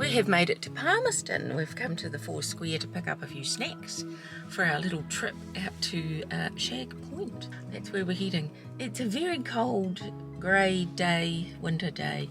We have made it to Palmerston. We've come to the Four Square to pick up a few snacks for our little trip out to Shag Point. That's where we're heading. It's a very cold, grey day, winter day.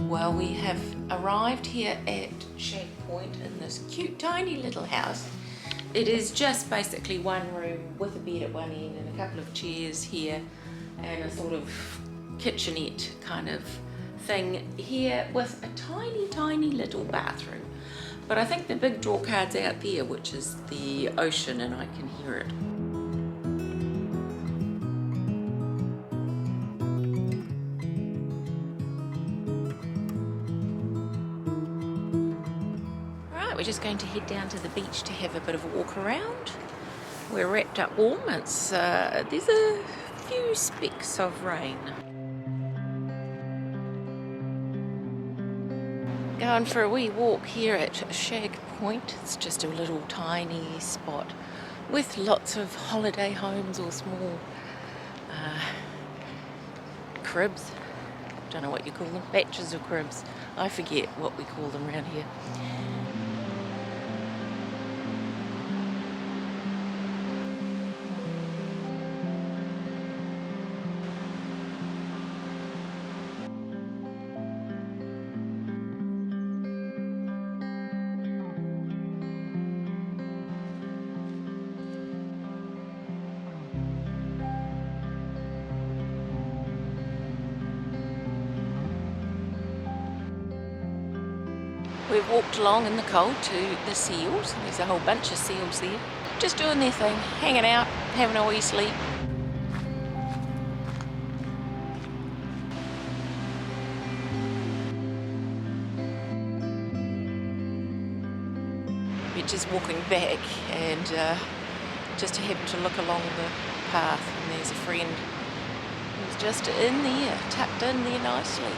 Well, we have arrived here at Shag Point in this cute tiny little house. It is just basically one room with a bed at one end and a couple of chairs here and a sort of kitchenette kind of thing here with a tiny little bathroom. But I think the big draw card's out there, which is the ocean, and I can hear it. We're just going to head down to the beach to have a bit of a walk around. We're wrapped up warm. There's a few specks of rain. Going for a wee walk here at Shag Point. It's just a little tiny spot with lots of holiday homes or small cribs. Don't know what you call them, batches of cribs. I forget what we call them around here. We've walked along in the cold to the seals. There's a whole bunch of seals there, just doing their thing, hanging out, having a wee sleep. We're just walking back and just happened to look along the path, and there's a friend who's just in there, tucked in there nicely.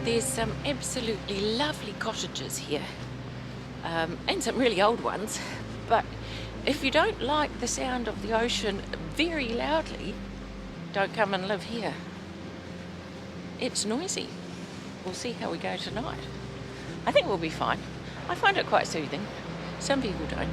There's some absolutely lovely cottages here, and some really old ones, but if you don't like the sound of the ocean very loudly, don't come and live here. It's noisy. We'll see how we go tonight. I think we'll be fine. I find it quite soothing. Some people don't.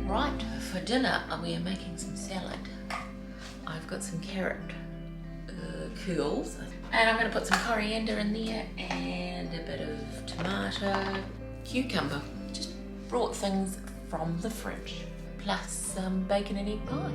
Right, for dinner we are making some salad. I've got some carrot curls, and I'm going to put some coriander in there and a bit of tomato, cucumber. Just brought things from the fridge, plus some bacon and egg pie.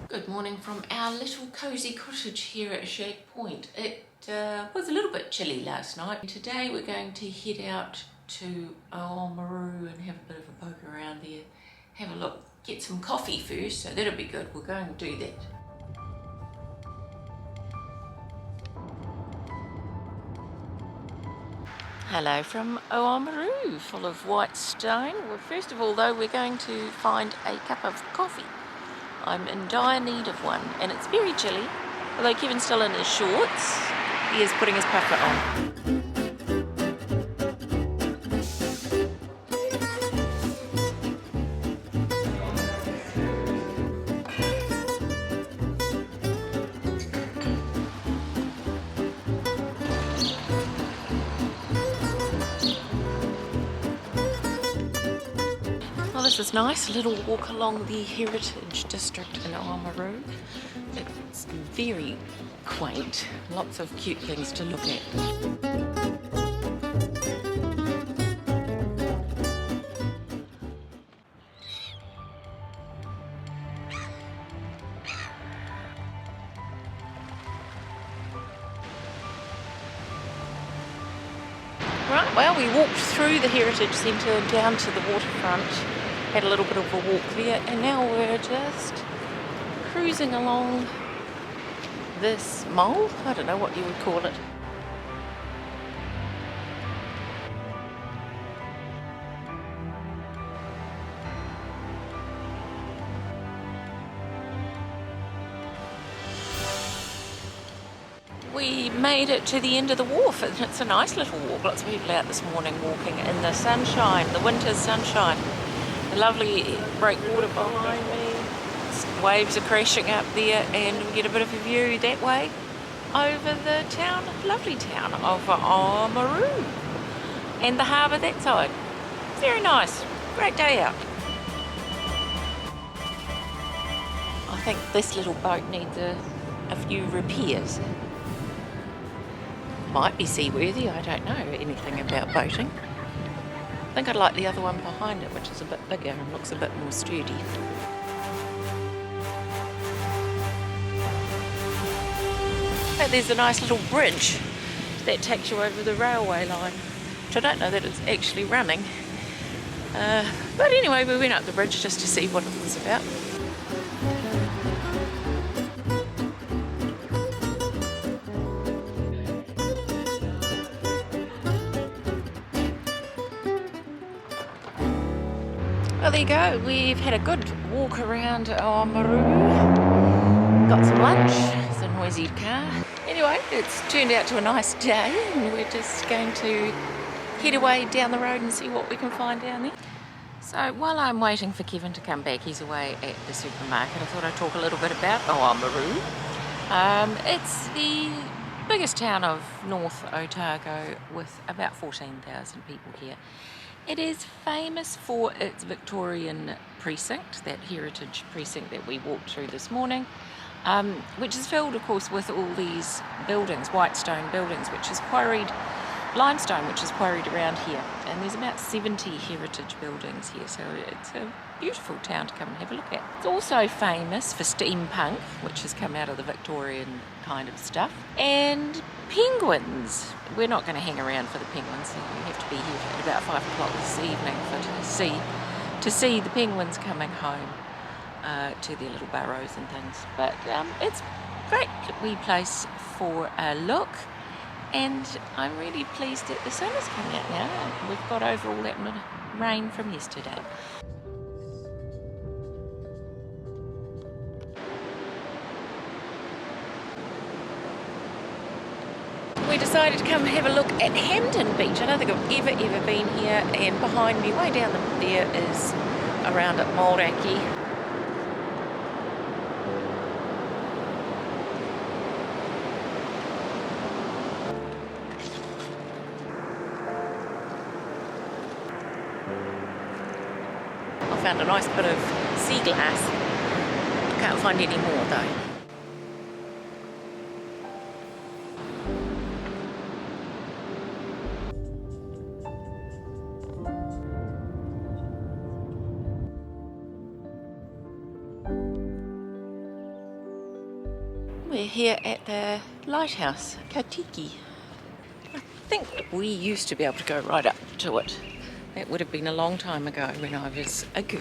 Good morning from our little cosy cottage here at Shag Point. It was a little bit chilly last night. Today we're going to head out to Oamaru and have a bit of a poke around there. Have a look, get some coffee first, so that'll be good. We're going to do that. Hello from Oamaru, full of white stone. Well, first of all though, we're going to find a cup of coffee. I'm in dire need of one, and it's very chilly. Although Kevin's still in his shorts, he is putting his puffer on. is this nice little walk along the Heritage District in Oamaru. It's very quaint, lots of cute things to look at. Right, well, we walked through the Heritage Centre down to the waterfront, had a little bit of a walk there, and now we're just cruising along this mole. I don't know what you would call it. We made it to the end of the wharf, and it's a nice little walk. Lots of people out this morning walking in the sunshine, the winter's sunshine. The lovely breakwater behind me. Waves are crashing up there, and we get a bit of a view that way over the town, lovely town of Oamaru, and the harbour that side. Very nice, great day out. I think this little boat needs a few repairs. Might be seaworthy, I don't know anything about boating. I think I'd like the other one behind it, which is a bit bigger and looks a bit more sturdy. But there's a nice little bridge that takes you over the railway line, which I don't know that it's actually running. But anyway, we went up the bridge just to see what it was about. Well, there you go. We've had a good walk around Oamaru. Got some lunch. It's a noisy car. Anyway, it's turned out to a nice day, and we're just going to head away down the road and see what we can find down there. So while I'm waiting for Kevin to come back, he's away at the supermarket, I thought I'd talk a little bit about Oamaru. It's the biggest town of North Otago with about 14,000 people here. It is famous for its Victorian precinct, that heritage precinct that we walked through this morning, which is filled, of course, with all these buildings, white stone buildings, which is quarried, limestone, which is quarried around here. And there's about 70 heritage buildings here, so it's a beautiful town to come and have a look at. It's also famous for steampunk, which has come out of the Victorian kind of stuff, and penguins. We're not going to hang around for the penguins, so you have to be here at about 5 o'clock this evening to see the penguins coming home to their little burrows and things. But it's a great wee place for a look, and I'm really pleased that the sun is coming out now. We've got over all that rain from yesterday. We decided to come have a look at Hamden Beach. I don't think I've ever been here, and behind me, way down there, is around at Moeraki. I found a nice bit of sea glass. Can't find any more though. We're here at the lighthouse, Katiki. I think we used to be able to go right up to it. That would have been a long time ago when I was a girl.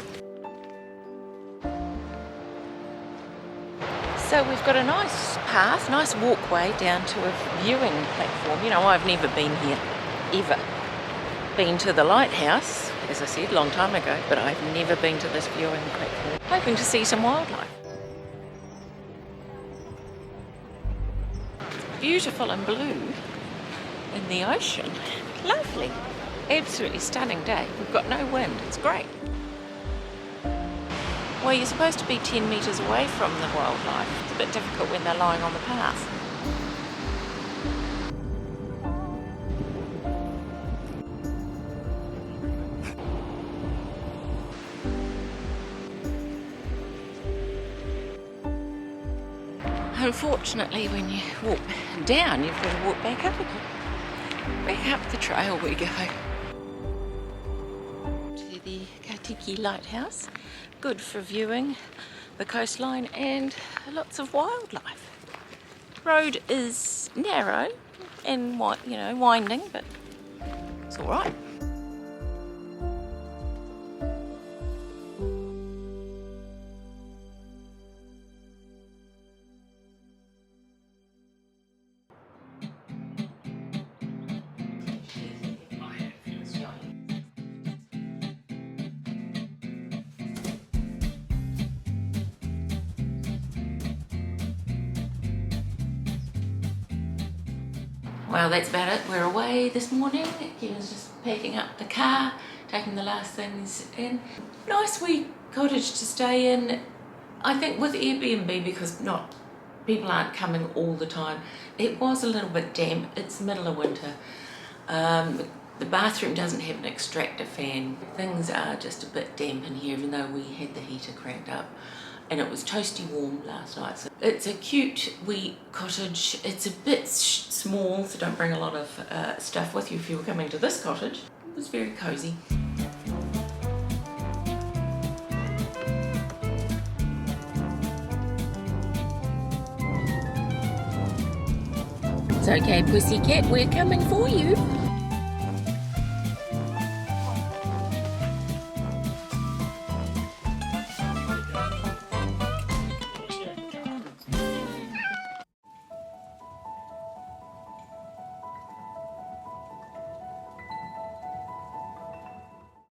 So we've got a nice path, nice walkway down to a viewing platform. You know, I've never been here, ever. Been to the lighthouse, as I said, a long time ago, but I've never been to this viewing platform. Hoping to see some wildlife. Beautiful and blue in the ocean. Lovely. Absolutely stunning day. We've got no wind. It's great. Well, you're supposed to be 10 metres away from the wildlife. It's a bit difficult when they're lying on the path. Unfortunately, when you walk down, you've got to walk back up again. Back up the trail we go. To the Katiki Lighthouse. Good for viewing the coastline and lots of wildlife. Road is narrow and winding, but it's all right. Well, that's about it. We're away this morning. Kevin's just packing up the car, taking the last things in. Nice wee cottage to stay in. I think with Airbnb, because people aren't coming all the time. It was a little bit damp. It's middle of winter. The bathroom doesn't have an extractor fan. Things are just a bit damp in here, even though we had the heater cranked up. And it was toasty warm last night. So it's a cute wee cottage. It's a bit small, so don't bring a lot of stuff with you if you were coming to this cottage. It was very cosy. It's okay, pussycat, we're coming for you.